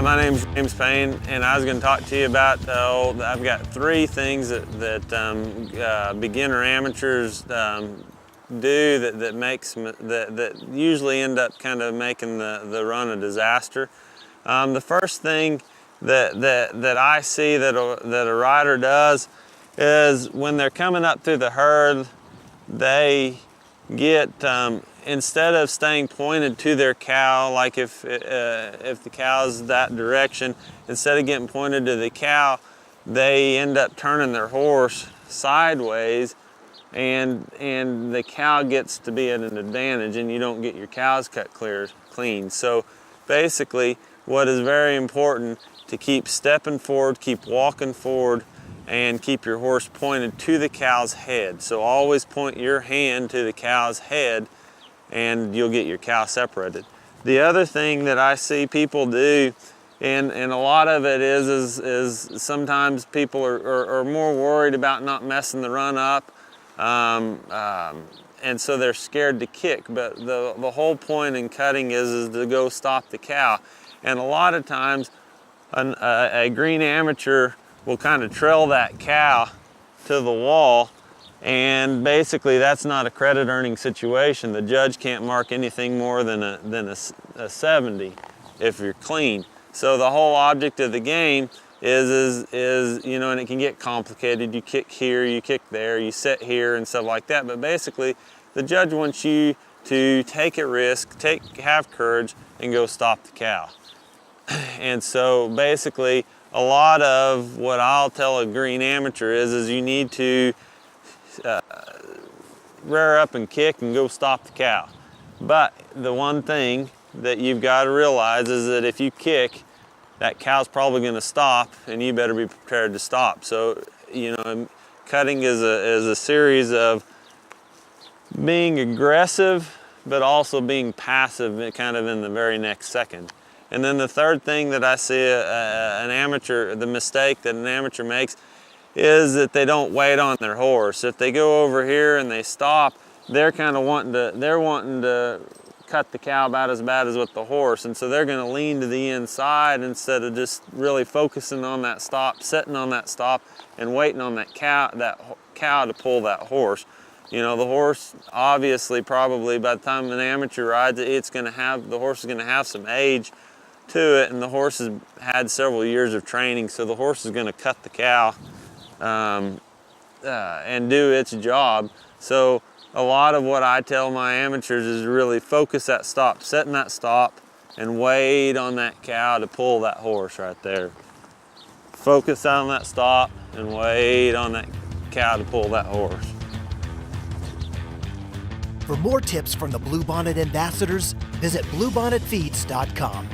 Hi, my name's Payne, and I was going to talk to you about, I've got 3 things that beginner amateurs do that usually end up kind of making the run a disaster. The first thing that I see that a rider does is when they're coming up through the herd, they get instead of staying pointed to their cow, like if the cow's that direction, instead of getting pointed to the cow, they end up turning their horse sideways, and the cow gets to be at an advantage, and you don't get your cows cut clean. So basically, what is very important to keep stepping forward, keep walking forward, and keep your horse pointed to the cow's head. So always point your hand to the cow's head, and you'll get your cow separated. The other thing that I see people do, and a lot of it is sometimes people are more worried about not messing the run up, and so they're scared to kick. But the whole point in cutting is to go stop the cow. And a lot of times a green amateur will kind of trail that cow to the wall, and basically that's not a credit earning situation. The judge can't mark anything more than a 70 if you're clean. So the whole object of the game is you know, and it can get complicated. You kick here, you kick there, you sit here and stuff like that. But basically the judge wants you to take a risk, have courage, and go stop the cow. And so basically a lot of what I'll tell a green amateur is you need to rear up and kick and go stop the cow. But the one thing that you've got to realize is that if you kick, that cow's probably going to stop, and you better be prepared to stop. So, you know, cutting is a series of being aggressive, but also being passive kind of in the very next second. And then the third thing that I see the mistake that an amateur makes is that they don't wait on their horse. If they go over here and they stop, they're kind of wanting to cut the cow about as bad as with the horse, and so they're going to lean to the inside instead of just really focusing on that stop, sitting on that stop, and waiting on that cow to pull that horse. You know, the horse obviously probably by the time an amateur rides it, the horse is going to have some age to it, and the horse has had several years of training, so the horse is going to cut the cow and do its job. So a lot of what I tell my amateurs is really focus that stop, setting that stop, and wait on that cow to pull that horse right there. Focus on that stop and wait on that cow to pull that horse. For more tips from the Bluebonnet ambassadors, visit bluebonnetfeeds.com.